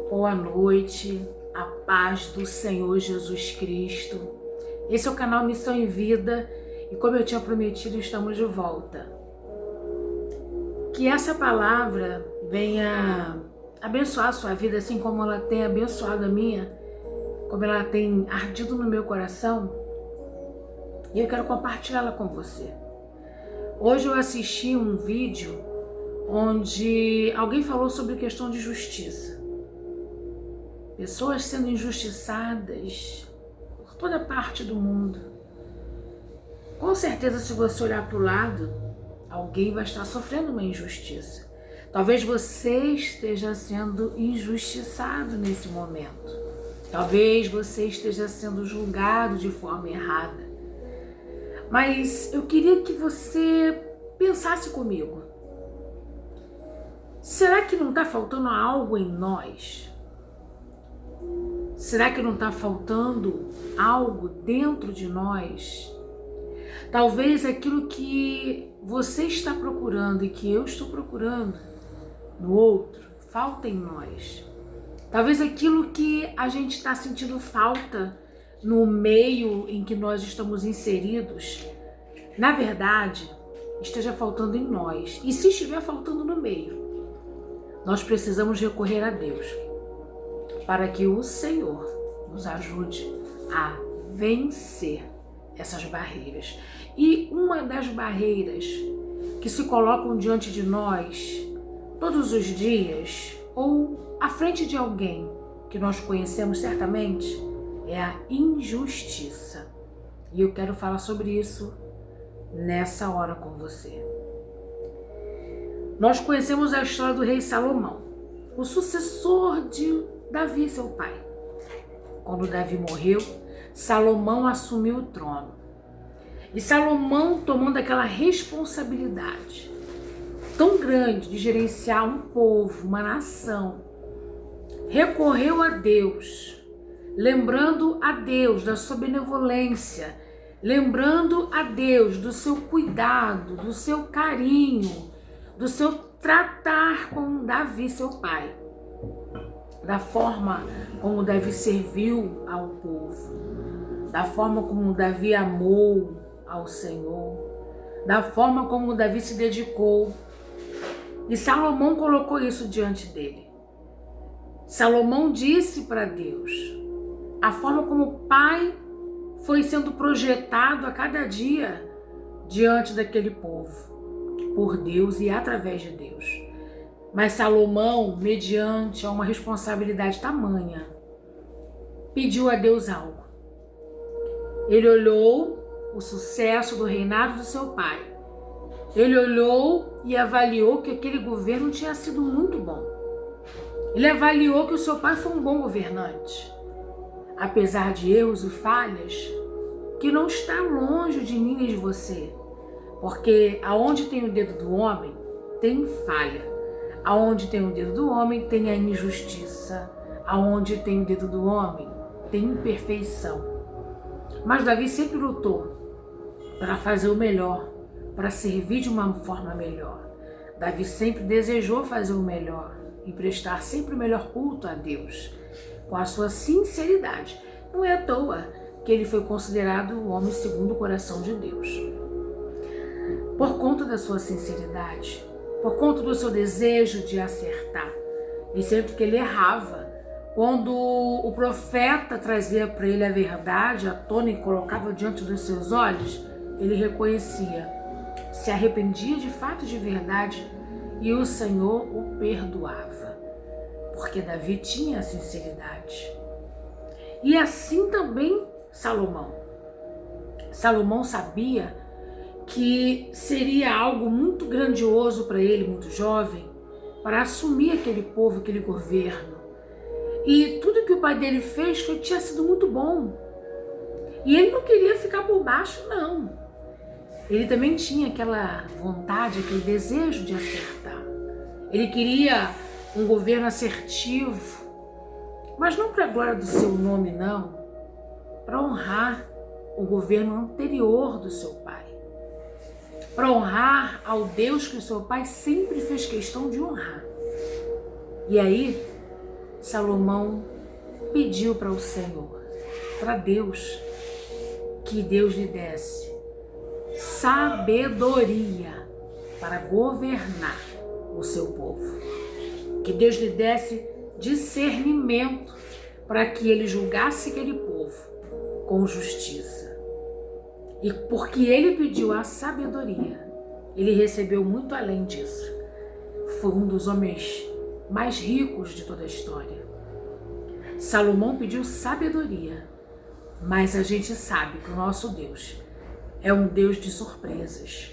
Boa noite, a paz do Senhor Jesus Cristo. Esse é o canal Missão em Vida e, como eu tinha prometido, estamos de volta. Que essa palavra venha abençoar a sua vida, assim como ela tem abençoado a minha, como ela tem ardido no meu coração, e eu quero compartilhá-la com você. Hoje eu assisti um vídeo onde alguém falou sobre questão de justiça. Pessoas sendo injustiçadas por toda parte do mundo. Com certeza, se você olhar para o lado, alguém vai estar sofrendo uma injustiça. Talvez você esteja sendo injustiçado nesse momento. Talvez você esteja sendo julgado de forma errada. Mas eu queria que você pensasse comigo. Será que não está faltando algo em nós? Será que não está faltando algo dentro de nós? Talvez aquilo que você está procurando e que eu estou procurando no outro, falta em nós. Talvez aquilo que a gente está sentindo falta no meio em que nós estamos inseridos, na verdade, esteja faltando em nós. E se estiver faltando no meio, nós precisamos recorrer a Deus para que o Senhor nos ajude a vencer essas barreiras. E uma das barreiras que se colocam diante de nós todos os dias, ou à frente de alguém que nós conhecemos certamente, é a injustiça. E eu quero falar sobre isso nessa hora com você. Nós conhecemos a história do rei Salomão, o sucessor de Davi, seu pai. Quando Davi morreu, Salomão assumiu o trono. E Salomão, tomando aquela responsabilidade tão grande de gerenciar um povo, uma nação, recorreu a Deus, lembrando a Deus da sua benevolência, lembrando a Deus do seu cuidado, do seu carinho, do seu tratar com Davi, seu pai, da forma como Davi serviu ao povo, da forma como Davi amou ao Senhor, da forma como Davi se dedicou. E Salomão colocou isso diante dele. Salomão disse para Deus a forma como o pai foi sendo projetado a cada dia diante daquele povo, por Deus e através de Deus. Mas Salomão, mediante a uma responsabilidade tamanha, pediu a Deus algo. Ele olhou o sucesso do reinado do seu pai. Ele olhou e avaliou que aquele governo tinha sido muito bom. Ele avaliou que o seu pai foi um bom governante, apesar de erros e falhas, que não está longe de mim e de você. Porque aonde tem o dedo do homem, tem falha. Aonde tem o dedo do homem, tem a injustiça. Aonde tem o dedo do homem, tem imperfeição. Mas Davi sempre lutou para fazer o melhor, para servir de uma forma melhor. Davi sempre desejou fazer o melhor e prestar sempre o melhor culto a Deus, com a sua sinceridade. Não é à toa que ele foi considerado o homem segundo o coração de Deus. Por conta da sua sinceridade, por conta do seu desejo de acertar. E sempre que ele errava, quando o profeta trazia para ele a verdade, a tona e colocava diante dos seus olhos, ele reconhecia, se arrependia de fato e de verdade, e o Senhor o perdoava, porque Davi tinha a sinceridade. E assim também Salomão. Salomão sabia que seria algo muito grandioso para ele, muito jovem, para assumir aquele povo, aquele governo. E tudo que o pai dele fez tinha sido muito bom. E ele não queria ficar por baixo, não. Ele também tinha aquela vontade, aquele desejo de acertar. Ele queria um governo assertivo, mas não para a glória do seu nome, não. Para honrar o governo anterior do seu pai. Para honrar ao Deus que o seu pai sempre fez questão de honrar. E aí, Salomão pediu para o Senhor, para Deus, que Deus lhe desse sabedoria para governar o seu povo. Que Deus lhe desse discernimento para que ele julgasse aquele povo com justiça. E porque ele pediu a sabedoria, ele recebeu muito além disso. Foi um dos homens mais ricos de toda a história. Salomão pediu sabedoria, mas a gente sabe que o nosso Deus é um Deus de surpresas.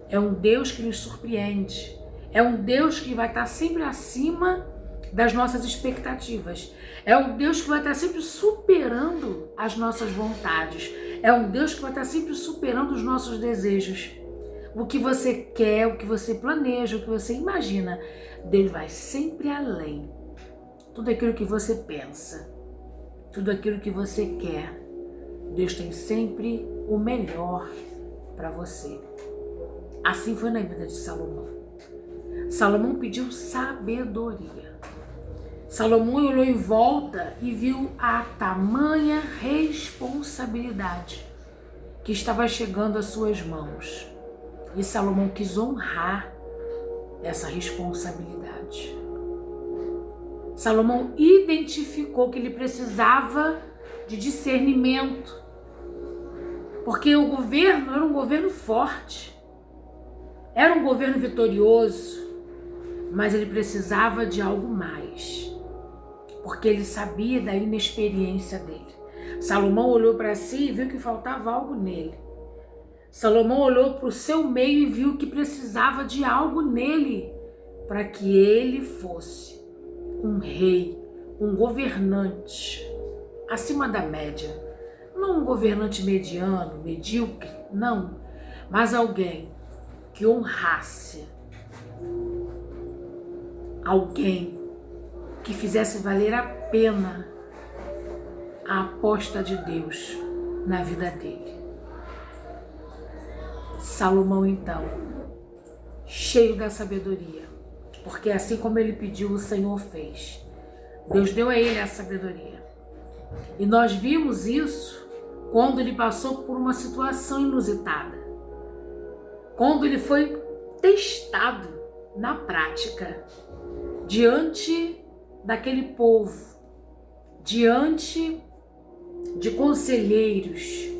É um Deus que nos surpreende. É um Deus que vai estar sempre acima das nossas expectativas. É um Deus que vai estar sempre superando as nossas vontades. É um Deus que vai estar sempre superando os nossos desejos. O que você quer, o que você planeja, o que você imagina, Deus vai sempre além. Tudo aquilo que você pensa, tudo aquilo que você quer, Deus tem sempre o melhor para você. Assim foi na vida de Salomão. Salomão pediu sabedoria. Salomão olhou em volta e viu a tamanha responsabilidade que estava chegando às suas mãos. E Salomão quis honrar essa responsabilidade. Salomão identificou que ele precisava de discernimento, porque o governo era um governo forte, era um governo vitorioso, mas ele precisava de algo mais, porque ele sabia da inexperiência dele. Salomão olhou para si e viu que faltava algo nele. Salomão olhou para o seu meio e viu que precisava de algo nele para que ele fosse um rei, um governante acima da média. Não um governante mediano, medíocre, não, mas alguém que honrasse, alguém que fizesse valer a pena a aposta de Deus na vida dele. Salomão, então, cheio da sabedoria, porque assim como ele pediu, o Senhor fez. Deus deu a ele a sabedoria. E nós vimos isso quando ele passou por uma situação inusitada. Quando ele foi testado na prática, diante daquele povo, diante de conselheiros,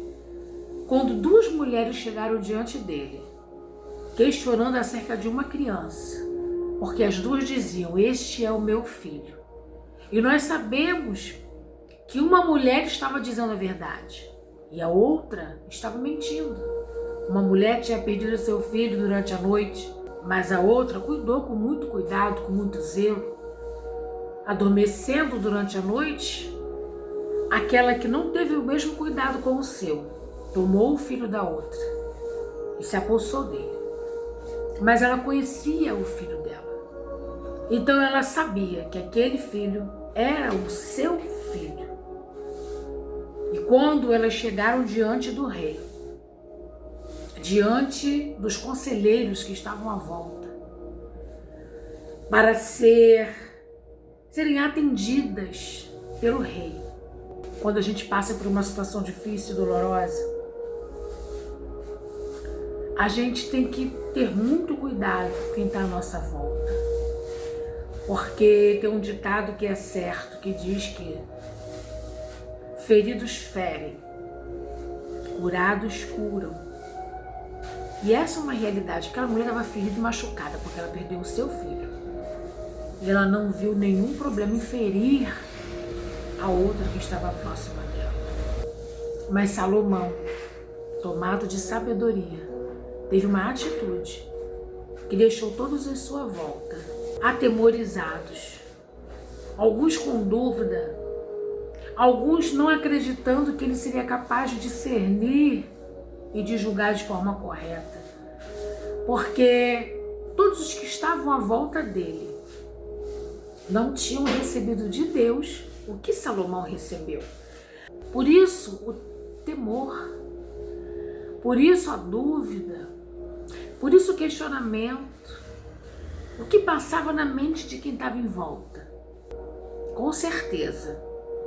quando duas mulheres chegaram diante dele, questionando acerca de uma criança, porque as duas diziam: este é o meu filho. E nós sabemos que uma mulher estava dizendo a verdade e a outra estava mentindo. Uma mulher tinha perdido seu filho durante a noite, mas a outra cuidou com muito cuidado, com muito zelo. Adormecendo durante a noite, aquela que não teve o mesmo cuidado com o seu, tomou o filho da outra e se apossou dele. Mas ela conhecia o filho dela. Então ela sabia que aquele filho era o seu filho. E quando elas chegaram diante do rei, diante dos conselheiros que estavam à volta, para serem atendidas pelo rei, quando a gente passa por uma situação difícil e dolorosa, a gente tem que ter muito cuidado com quem está à nossa volta. Porque tem um ditado que é certo, que diz que feridos ferem, curados curam. E essa é uma realidade. Aquela mulher estava ferida e machucada porque ela perdeu o seu filho. E ela não viu nenhum problema em ferir a outra que estava próxima dela. Mas Salomão, tomado de sabedoria, teve uma atitude que deixou todos em sua volta atemorizados, alguns com dúvida, alguns não acreditando que ele seria capaz de discernir e de julgar de forma correta, porque todos os que estavam à volta dele não tinham recebido de Deus o que Salomão recebeu. Por isso o temor, por isso a dúvida, por isso o questionamento, o que passava na mente de quem estava em volta. com certeza,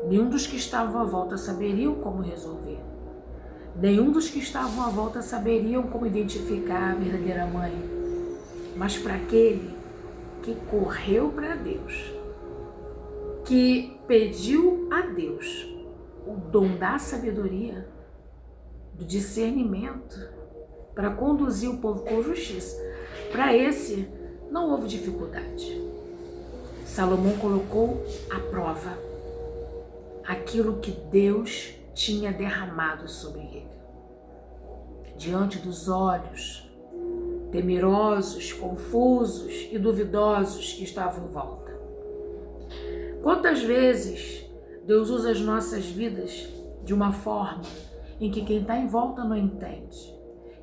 nenhum dos que estavam à volta saberiam como resolver. Nenhum dos que estavam à volta saberiam como identificar a verdadeira mãe. Mas para aquele que correu para Deus, que pediu a Deus o dom da sabedoria, do discernimento, para conduzir o povo com justiça, para esse não houve dificuldade. Salomão colocou à prova aquilo que Deus tinha derramado sobre ele. Diante dos olhos temerosos, confusos e duvidosos que estavam em volta. Quantas vezes Deus usa as nossas vidas de uma forma em que quem está em volta não entende,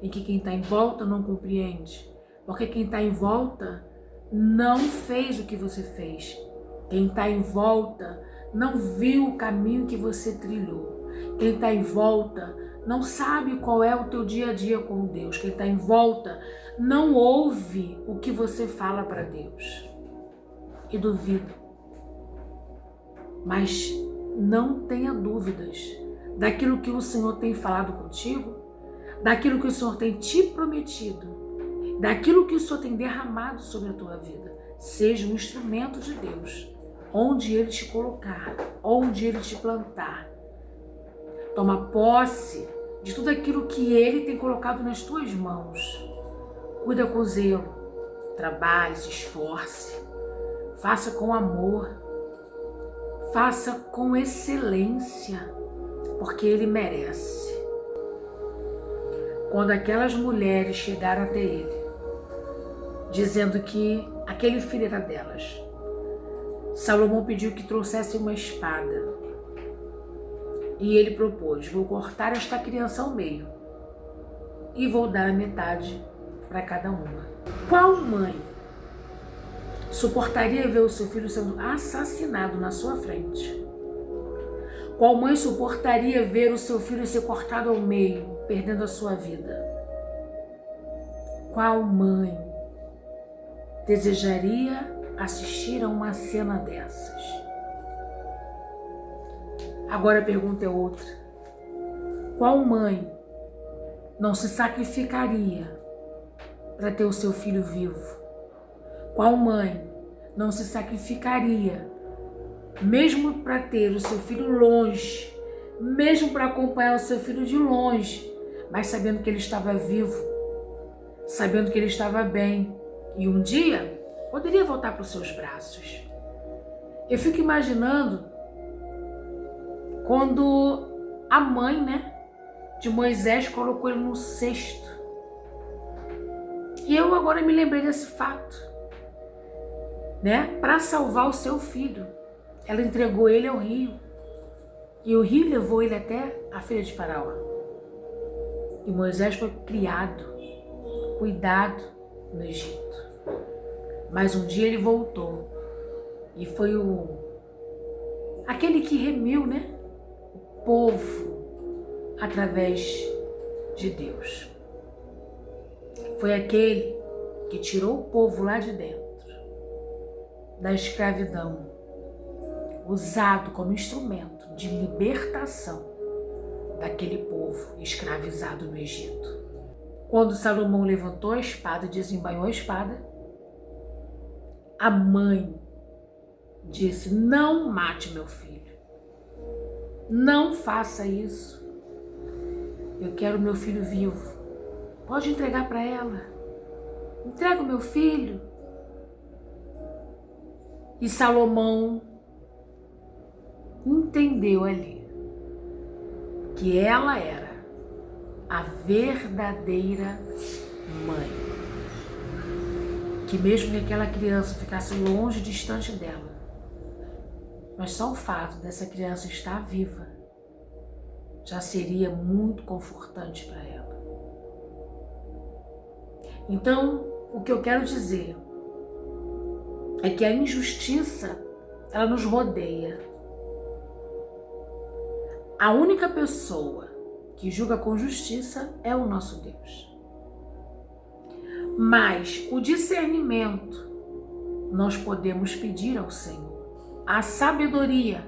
em que quem está em volta não compreende, porque quem está em volta não fez o que você fez, quem está em volta não viu o caminho que você trilhou, quem está em volta não sabe qual é o teu dia a dia com Deus, quem está em volta não ouve o que você fala para Deus. E duvido, mas não tenha dúvidas daquilo que o Senhor tem falado contigo, daquilo que o Senhor tem te prometido, daquilo que o Senhor tem derramado sobre a tua vida. Seja um instrumento de Deus, onde Ele te colocar, onde Ele te plantar. Toma posse de tudo aquilo que Ele tem colocado nas tuas mãos. Cuida com zelo, trabalhe, se esforce, faça com amor, faça com excelência, porque Ele merece. Quando aquelas mulheres chegaram até Ele, dizendo que aquele filho era delas, Salomão pediu que trouxessem uma espada. E ele propôs: vou cortar esta criança ao meio e vou dar a metade para cada uma. Qual mãe suportaria ver o seu filho sendo assassinado na sua frente? Qual mãe suportaria ver o seu filho ser cortado ao meio, perdendo a sua vida? Qual mãe desejaria assistir a uma cena dessas? Agora a pergunta é outra. Qual mãe não se sacrificaria para ter o seu filho vivo? Qual mãe não se sacrificaria mesmo para ter o seu filho longe, mesmo para acompanhar o seu filho de longe, mas sabendo que ele estava vivo, sabendo que ele estava bem e um dia poderia voltar para os seus braços? Eu fico imaginando quando a mãe, de Moisés colocou ele no cesto. E eu agora me lembrei desse fato, para salvar o seu filho. Ela entregou ele ao rio. E o rio levou ele até a filha de Faraó. E Moisés foi criado, cuidado no Egito. Mas um dia ele voltou. E foi aquele que remiu, o povo através de Deus. Foi aquele que tirou o povo lá de dentro da escravidão, usado como instrumento de libertação daquele povo escravizado no Egito. Quando Salomão levantou a espada, desembainhou a espada, a mãe disse: não mate meu filho, não faça isso, eu quero meu filho vivo, pode entregar para ela, entrega o meu filho. E Salomão entendeu ali que ela era a verdadeira mãe, que mesmo que aquela criança ficasse longe, distante dela, mas só o fato dessa criança estar viva já seria muito confortante para ela. Então, o que eu quero dizer é que a injustiça, ela nos rodeia. A única pessoa que julga com justiça é o nosso Deus. Mas o discernimento nós podemos pedir ao Senhor. a sabedoria,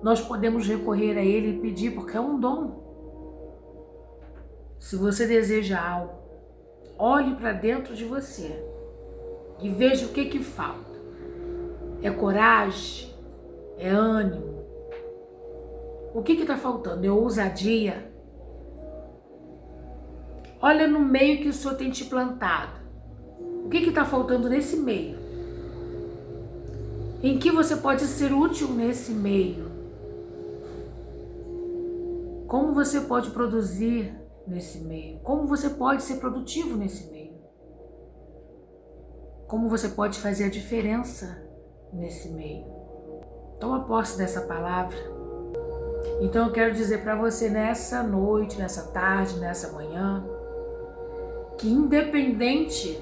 nós podemos recorrer a Ele e pedir, porque é um dom. Se você deseja algo, olhe para dentro de você e veja o que falta. É coragem? É ânimo? O que está faltando? É ousadia? Olha no meio que o Senhor tem te plantado. O que está faltando nesse meio? Em que você pode ser útil nesse meio? Como você pode produzir nesse meio? Como você pode ser produtivo nesse meio? Como você pode fazer a diferença nesse meio? Toma posse dessa palavra. Então eu quero dizer para você nessa noite, nessa tarde, nessa manhã, que independente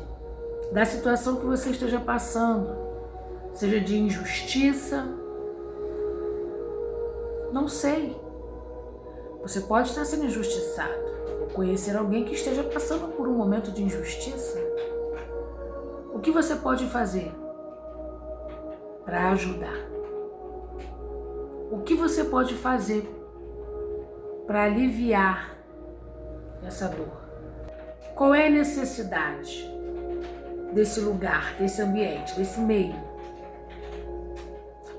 da situação que você esteja passando, seja de injustiça, não sei. Você pode estar sendo injustiçado, ou conhecer alguém que esteja passando por um momento de injustiça. O que você pode fazer para ajudar? O que você pode fazer para aliviar essa dor? Qual é a necessidade desse lugar, desse ambiente, desse meio?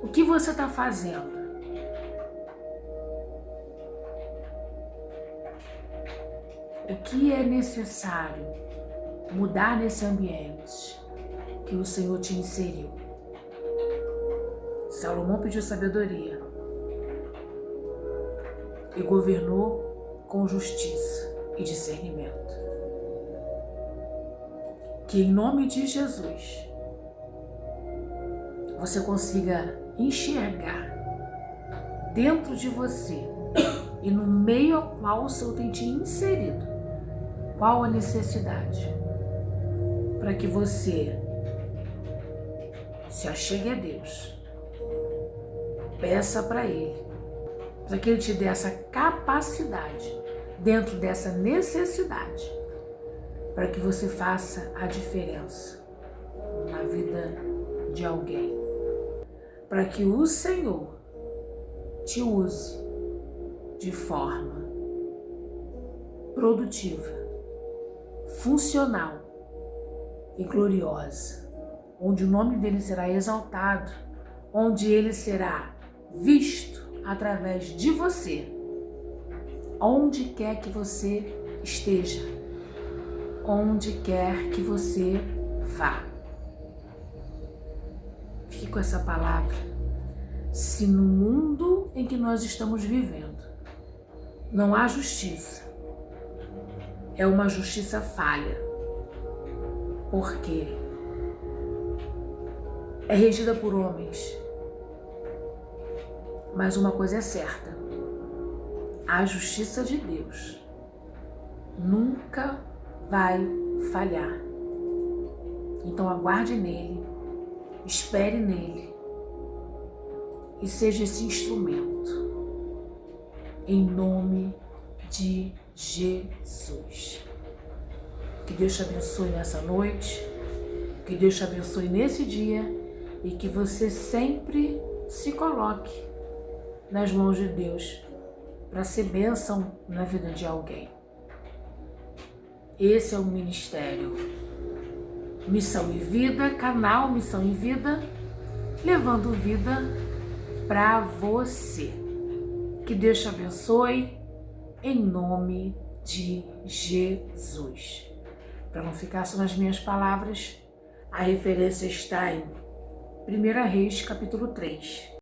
O que você está fazendo? O que é necessário mudar nesse ambiente que o Senhor te inseriu? Salomão pediu sabedoria e governou com justiça e discernimento. Que em nome de Jesus você consiga enxergar dentro de você e no meio ao qual o Senhor tem te inserido qual a necessidade para que você se achegue a Deus, peça para Ele, para que Ele te dê essa capacidade dentro dessa necessidade, para que você faça a diferença na vida de alguém, para que o Senhor te use de forma produtiva, funcional e gloriosa, onde o nome dele será exaltado, onde ele será visto através de você, onde quer que você esteja, onde quer que você vá. Fique com essa palavra. Se no mundo em que nós estamos vivendo não há justiça, é uma justiça falha, porque é regida por homens. Mas uma coisa é certa: a justiça de Deus nunca vai falhar. Então aguarde nele, espere nele e seja esse instrumento, em nome de Jesus. Que Deus te abençoe nessa noite, que Deus te abençoe nesse dia e que você sempre se coloque nas mãos de Deus para ser bênção na vida de alguém. Esse é o ministério Missão e Vida, canal Missão e Vida, levando vida para você. Que Deus te abençoe em nome de Jesus. Para não ficar só nas minhas palavras, a referência está em 1 Reis, capítulo 3.